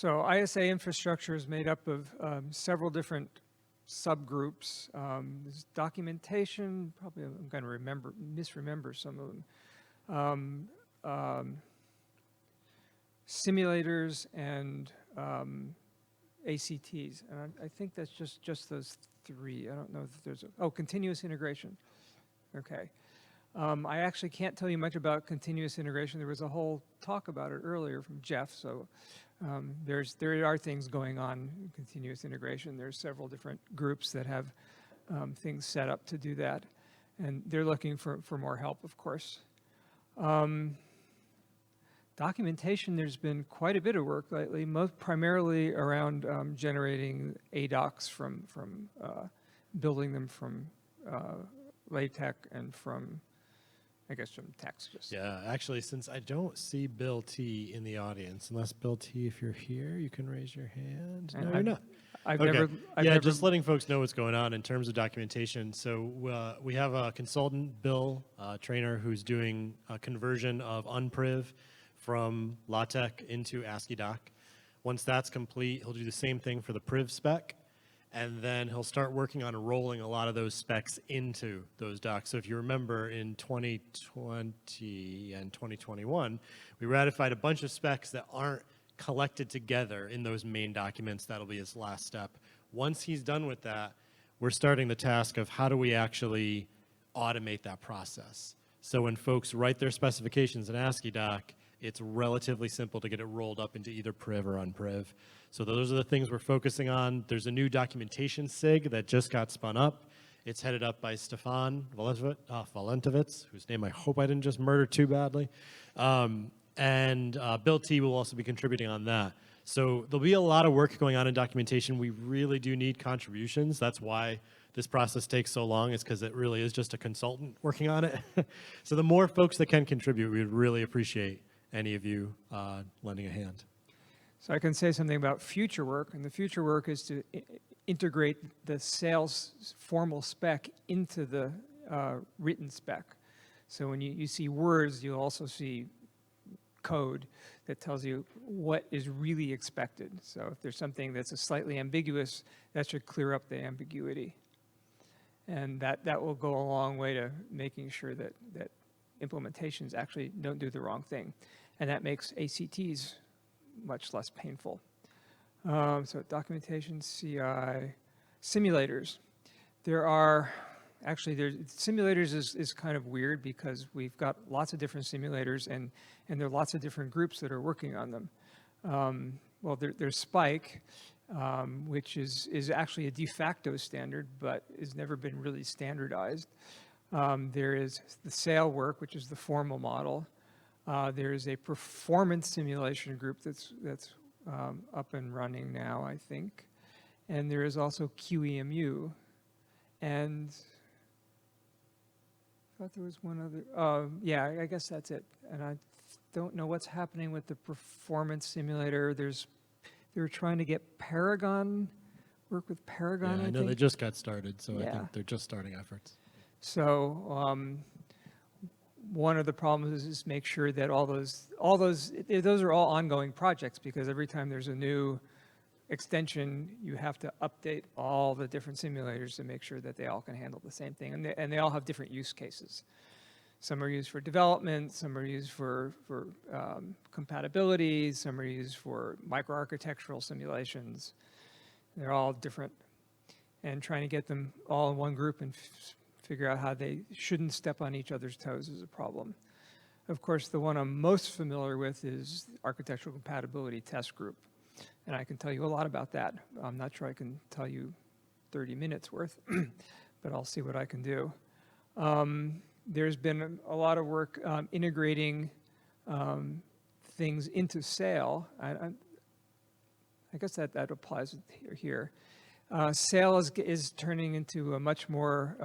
So ISA infrastructure is made up of several different subgroups. There's documentation, probably I'm going to misremember some of them. Simulators and ACTs, and I think that's just those three. I don't know if there's continuous integration. Okay. I actually can't tell you much about continuous integration. There was a whole talk about it earlier from Jeff, so there are things going on in continuous integration. There's several different groups that have things set up to do that, and they're looking for more help, of course. Documentation, there's been quite a bit of work lately, primarily around generating ADOCs from building them from LaTeX and from, I guess, from text. Yeah, actually, since I don't see Bill T in the audience, unless Bill T, if you're here, you can raise your hand. No, you're not. I've Okay. never just letting folks know what's going on in terms of documentation. So we have a consultant, Bill Trainer, who's doing a conversion of unpriv from LaTeX into ASCII doc. Once that's complete, he'll do the same thing for the priv spec, and then he'll start working on rolling a lot of those specs into those docs. So if you remember, in 2020 and 2021, we ratified a bunch of specs that aren't collected together in those main documents. That'll be his last step. Once he's done with that, we're starting the task of how do we actually automate that process. So when folks write their specifications in ASCII doc, it's relatively simple to get it rolled up into either priv or unpriv. So those are the things we're focusing on. There's a new documentation SIG that just got spun up. It's headed up by Stefan Valentovitz, whose name I hope I didn't just murder too badly. And Bill T will also be contributing on that. So there'll be a lot of work going on in documentation. We really do need contributions. That's why this process takes so long, is because it really is just a consultant working on it. So the more folks that can contribute, we would really appreciate any of you lending a hand. So I can say something about future work, and the future work is to integrate the sales formal spec into the written spec. So when you see words, you'll also see code that tells you what is really expected. So if there's something that's slightly ambiguous, that should clear up the ambiguity. And that will go a long way to making sure that implementations actually don't do the wrong thing. And that makes ACTs much less painful. So documentation, CI, simulators. Simulators is kind of weird because we've got lots of different simulators and there are lots of different groups that are working on them. Well, there's Spike, which is actually a de facto standard, but has never been really standardized. There is the SAIL work, which is the formal model. There is a performance simulation group that's up and running now, I think. And there is also QEMU. And I thought there was one other. Yeah, I guess that's it. And I don't know what's happening with the performance simulator. They were trying to get Paragon, work with Paragon, Yeah, I know think. they just got started, so Yeah. I think they're just starting efforts. So one of the problems is make sure that those are all ongoing projects, because every time there's a new extension, you have to update all the different simulators to make sure that they all can handle the same thing. And they all have different use cases. Some are used for development, some are used for compatibility, some are used for microarchitectural simulations. They're all different. And trying to get them all in one group and figure out how they shouldn't step on each other's toes is a problem. Of course, the one I'm most familiar with is the Architectural Compatibility Test Group. And I can tell you a lot about that. I'm not sure I can tell you 30 minutes worth, but I'll see what I can do. There's been a lot of work integrating things into SAIL. I guess that applies here. SAIL is turning into a much more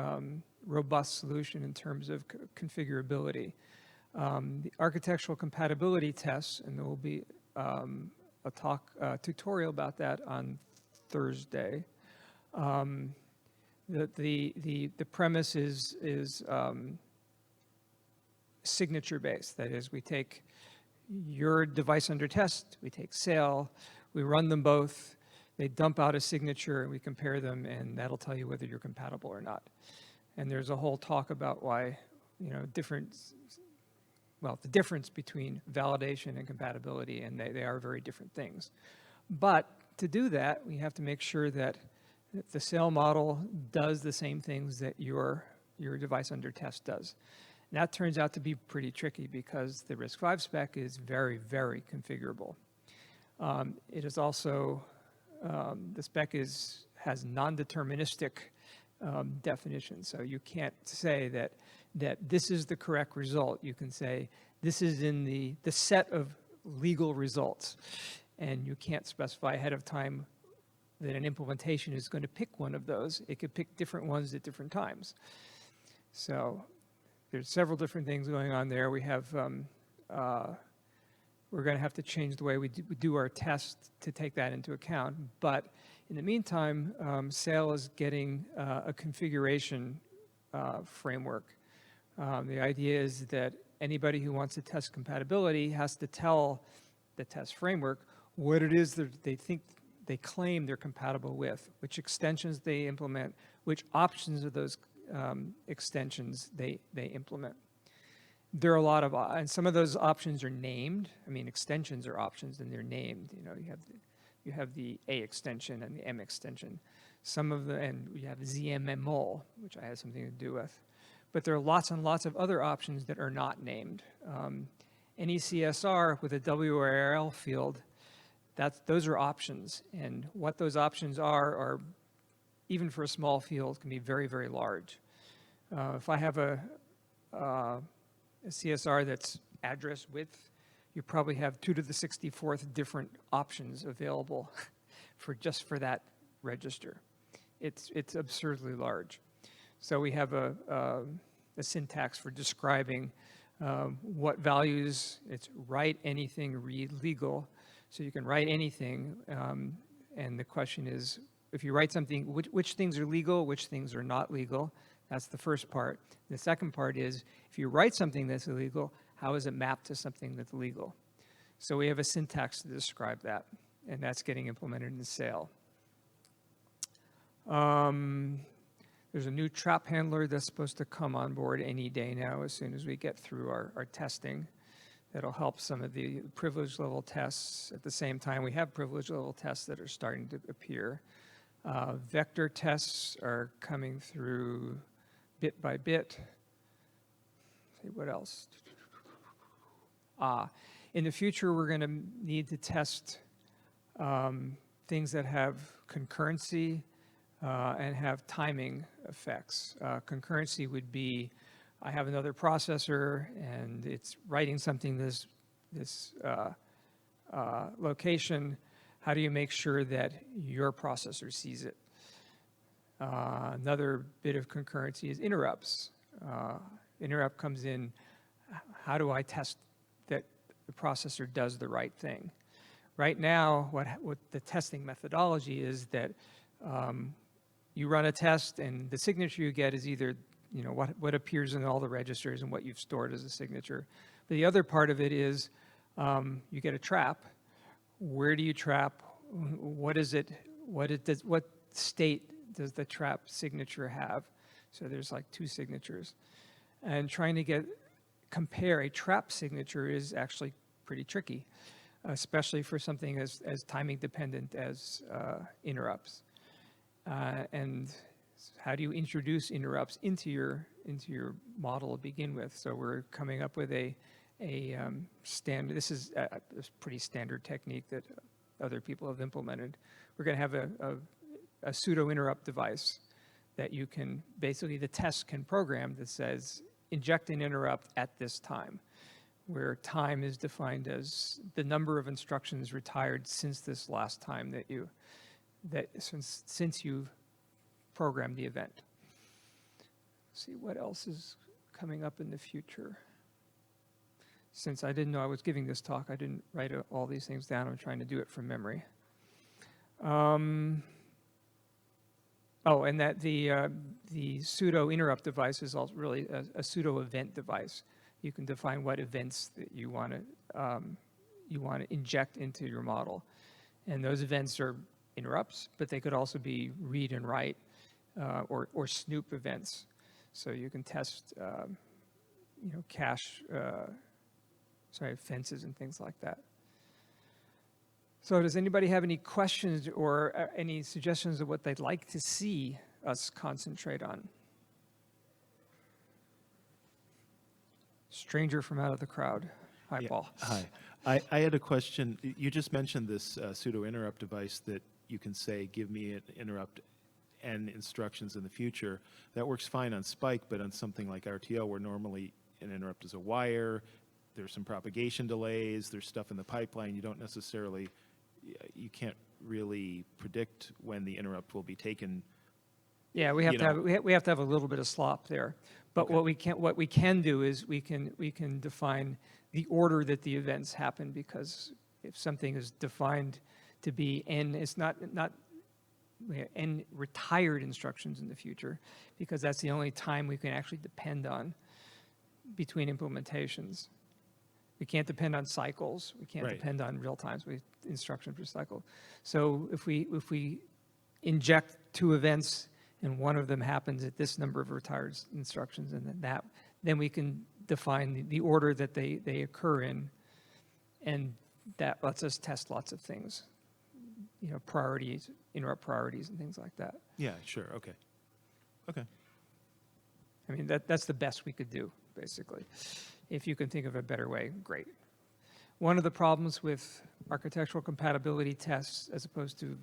robust solution in terms of configurability. The architectural compatibility tests, and there will be a tutorial about that on Thursday. The premise is signature based. That is, we take your device under test, we take SAIL, We run them both. They dump out a signature, and we compare them, and that'll tell you whether you're compatible or not. And there's a whole talk about why, the difference between validation and compatibility, and they are very different things. But to do that, we have to make sure that the cell model does the same things that your device under test does. And that turns out to be pretty tricky because the RISC-V spec is very, very configurable. It is also, the spec has non-deterministic definitions. So you can't say that this is the correct result. You can say this is in the set of legal results. And you can't specify ahead of time that an implementation is going to pick one of those. It could pick different ones at different times. So there's several different things going on there. We have, we're going to have to change the way we do our tests to take that into account. But in the meantime, SAIL is getting a configuration framework. The idea is that anybody who wants to test compatibility has to tell the test framework what it is that they claim they're compatible with, which extensions they implement, which options of those extensions they implement. There are a lot of, and some of those options are named. I mean, extensions are options and they're named. You have the A extension and the M extension. And we have ZMMO, which I have something to do with. But there are lots and lots of other options that are not named. Any CSR with a WRL field, those are options. And what those options are, even for a small field, can be very, very large. If I have a CSR that's address width, you probably have 2 to the 64th different options available for that register. It's absurdly large. So we have a syntax for describing what values. It's write anything, read legal. So you can write anything, and the question is, if you write something, which things are legal, which things are not legal? That's the first part. The second part is, if you write something that's illegal, how is it mapped to something that's legal? So we have a syntax to describe that, and that's getting implemented in the SAIL. There's a new trap handler that's supposed to come on board any day now as soon as we get through our testing. That'll help some of the privilege level tests. At the same time, we have privilege level tests that are starting to appear. Vector tests are coming through bit by bit. Let's see, what else? In the future, we're going to need to test things that have concurrency and have timing effects. Concurrency would be, I have another processor and it's writing something this location. How do you make sure that your processor sees it? Another bit of concurrency is interrupts. Interrupt comes in, how do I test that the processor does the right thing? Right now, what the testing methodology is that you run a test and the signature you get is either what appears in all the registers and what you've stored as a signature. But the other part of it is you get a trap. Where do you trap? What is it? What state does the trap signature have? So there's like 2 signatures. And trying to compare a trap signature is actually pretty tricky, especially for something as timing dependent as interrupts. And how do you introduce interrupts into your model to begin with? So we're coming up with a standard. This is a pretty standard technique that other people have implemented. We're going to have a pseudo interrupt device that you can basically, the test can program that says inject an interrupt at this time, where time is defined as the number of instructions retired since this last time since you've programmed the event. Let's see what else is coming up in the future. Since I didn't know I was giving this talk, I didn't write all these things down. I'm trying to do it from memory. And that the pseudo interrupt device is also really a pseudo event device. You can define what events that you want to inject into your model, And those events are interrupts, but they could also be read and write or snoop events. So you can test, fences and things like that. So does anybody have any questions or any suggestions of what they'd like to see us concentrate on? Stranger from out of the crowd. Hi, Yeah. Paul. Hi. I had a question. You just mentioned this pseudo interrupt device that you can say, give me an interrupt and instructions in the future. That works fine on Spike, but on something like RTO, where normally an interrupt is a wire, there's some propagation delays, there's stuff in the pipeline, you can't really predict when the interrupt will be taken. Yeah, we have you to know. have we have to have a little bit of slop there. But Okay. what we can do is we can define the order that the events happen, because if something is defined to be n, it's not n retired instructions in the future, because that's the only time we can actually depend on between implementations. We can't depend on cycles. We can't Right. depend on real times. We instruction per cycle. So if we inject two events and one of them happens at this number of retired instructions, and then we can define the order that they occur in, and that lets us test lots of things, priorities, interrupt priorities, and things like that. Yeah, sure. Okay. Okay. I mean, that's the best we could do, basically. If you can think of a better way, great. One of the problems with architectural compatibility tests as opposed to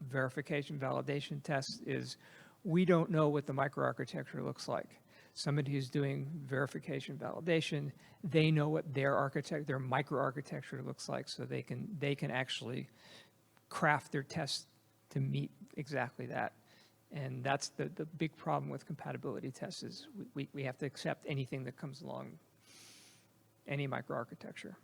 verification validation tests is we don't know what the microarchitecture looks like. Somebody who's doing verification validation, they know what their microarchitecture looks like, so they can actually craft their tests to meet exactly that. And that's the big problem with compatibility tests is we have to accept anything that comes along, any microarchitecture.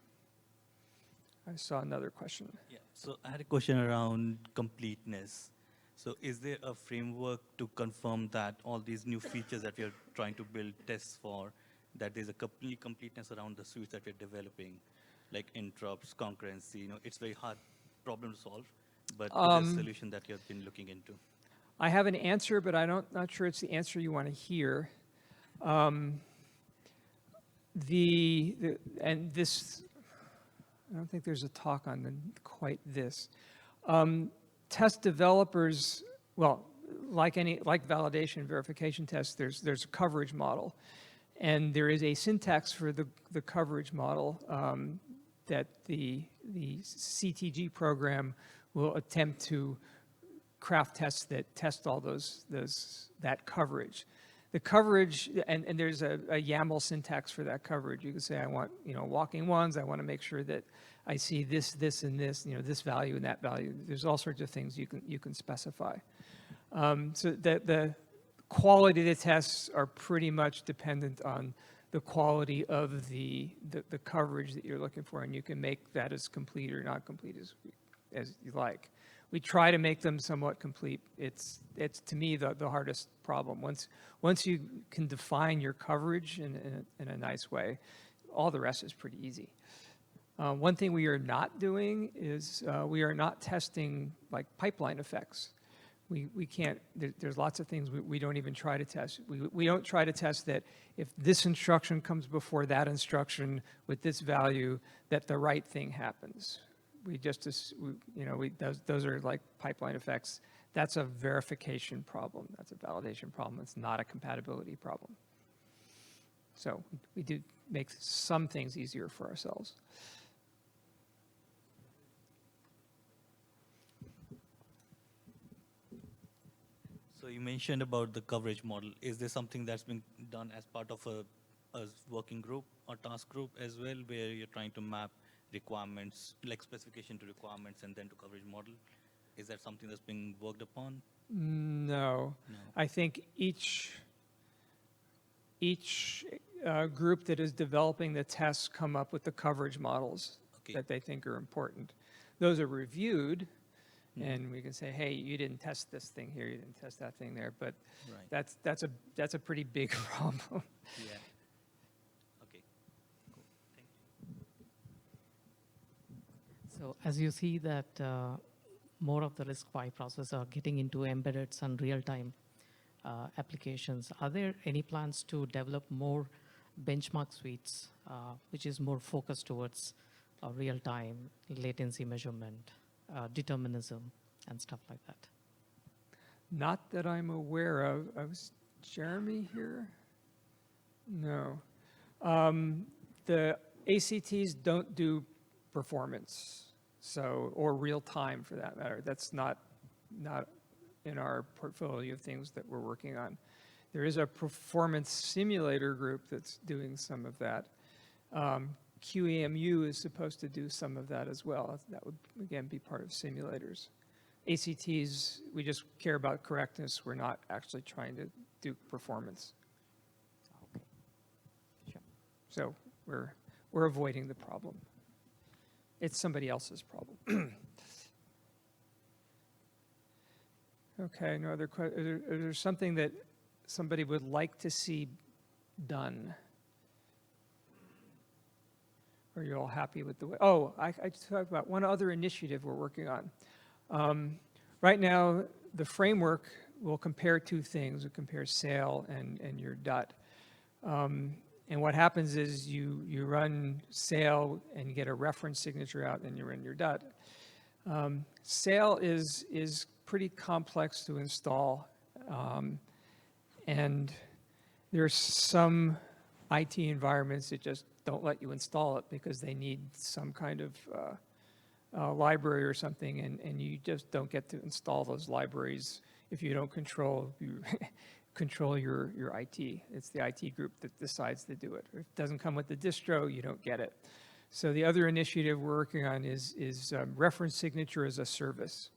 I saw another question. Yeah, so I had a question around completeness. So is there a framework to confirm that all these new features that we are trying to build tests for, that there's a complete completeness around the suites that we're developing, like interrupts, concurrency, it's very hard problem to solve, but is there a solution that you've been looking into? I have an answer, but I'm not sure it's the answer you want to hear. And this, I don't think there's a talk on quite this. Test developers, well, like validation and verification tests, there's a coverage model, and there is a syntax for the coverage model that the CTG program will attempt to craft tests that test all that coverage. The coverage, and there's a YAML syntax for that coverage. You can say, I want, walking ones. I want to make sure that I see this, and this, this value and that value. There's all sorts of things you can specify. So the quality of the tests are pretty much dependent on the quality of the coverage that you're looking for, and you can make that as complete or not complete as you like. We try to make them somewhat complete. It's to me the hardest problem. Once you can define your coverage in a nice way, all the rest is pretty easy. One thing we are not doing is we are not testing like pipeline effects. We can't. There's lots of things we don't even try to test. We don't try to test that if this instruction comes before that instruction with this value, that the right thing happens. We just, those are like pipeline effects. That's a verification problem. That's a validation problem. It's not a compatibility problem. So we do make some things easier for ourselves. So you mentioned about the coverage model. Is there something that's been done as part of a working group or task group as well, where you're trying to map requirements, like specification to requirements and then to coverage model? Is that something that's being worked upon? No. I think each group that is developing the tests come up with the coverage models that they think are important. Those are reviewed, and we can say, hey, you didn't test this thing here, you didn't test that thing there, but that's a pretty big problem. Yeah. Okay. Cool. Thank you. So So as you see that more of the RISC-V processors are getting into embedded and real-time applications, are there any plans to develop more benchmark suites, which is more focused towards real-time latency measurement, determinism, and stuff like that? Not that I'm aware of. Was Jeremy here? No. The ACTs don't do performance, so, or real time for that matter. That's not in our portfolio of things that we're working on. There is a performance simulator group that's doing some of that. QEMU is supposed to do some of that as well. That would, again, be part of simulators. ACTs, we just care about correctness. We're not actually trying to do performance. Okay. Sure. So we're avoiding the problem. It's somebody else's problem. Okay, no other questions. Is there something that somebody would like to see done? Or are you all happy with the way? Oh, I just talked about one other initiative we're working on. Right now, the framework will compare two things. It compares SAIL and your DUT. And what happens is you run SAIL and you get a reference signature out, and you run your DUT. SAIL is pretty complex to install, and there's some IT environments that just don't let you install it because they need some kind of library or something, and you just don't get to install those libraries if you don't control your IT. It's the IT group that decides to do it. If it doesn't come with the distro, you don't get it. So the other initiative we're working on is reference signature as a service.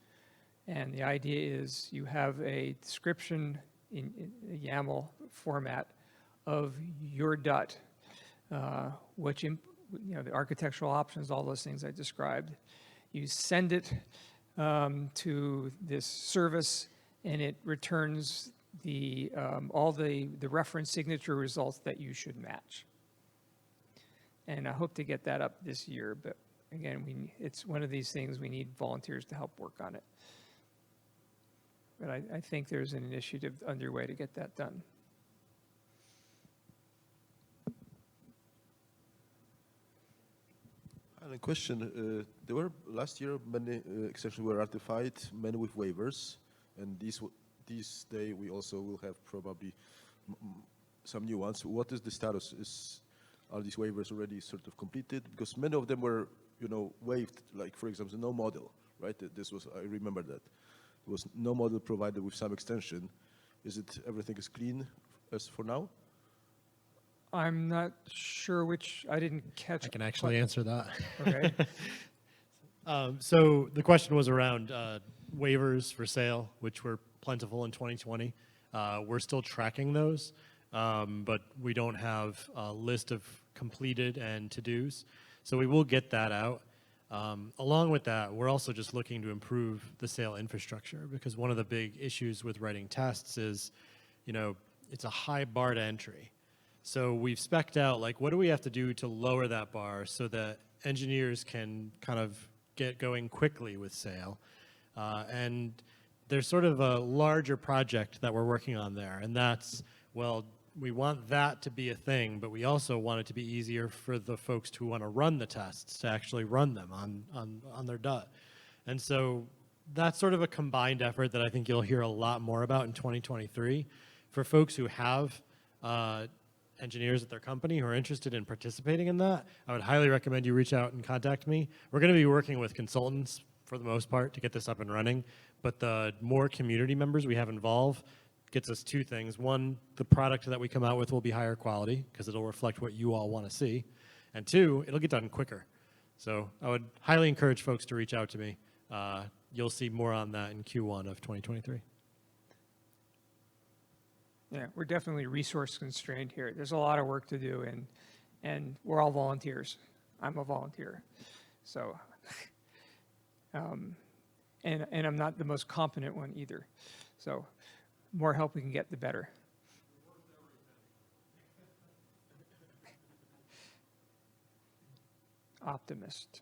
And the idea is you have a description in a YAML format of your DUT, which, the architectural options, all those things I described. You send it to this service, and it returns all the reference signature results that you should match. And I hope to get that up this year, but again, it's one of these things we need volunteers to help work on it. But I think there's an initiative underway to get that done. And a question, there were last year many extensions were ratified, many with waivers, and this day we also will have probably some new ones. What is the status? Are these waivers already sort of completed? Because many of them were, waived, like for example, no model, right? I remember that. There was no model provided with some extension. Everything is clean as for now? I'm not sure I didn't catch. I can actually answer that. Okay. So the question was around waivers for SAIL, which were plentiful in 2020. We're still tracking those, but we don't have a list of completed and to-dos. So we will get that out. Along with that, we're also just looking to improve the SAIL infrastructure, because one of the big issues with writing tests is, it's a high bar to entry. So we've spec'd out, what do we have to do to lower that bar so that engineers can kind of get going quickly with SAIL. And there's sort of a larger project that we're working on there, and that's, we want that to be a thing, but we also want it to be easier for the folks who want to run the tests to actually run them on their DUT. And so that's sort of a combined effort that I think you'll hear a lot more about in 2023. For folks who have engineers at their company who are interested in participating in that, I would highly recommend you reach out and contact me. We're going to be working with consultants for the most part to get this up and running, but the more community members we have involved gets us two things. One, the product that we come out with will be higher quality because it'll reflect what you all want to see. And two, it'll get done quicker. So I would highly encourage folks to reach out to me. You'll see more on that in Q1 of 2023. Yeah, we're definitely resource constrained here. There's a lot of work to do, and we're all volunteers. I'm a volunteer. So, and I'm not the most competent one either. So, more help we can get, the better. Optimist.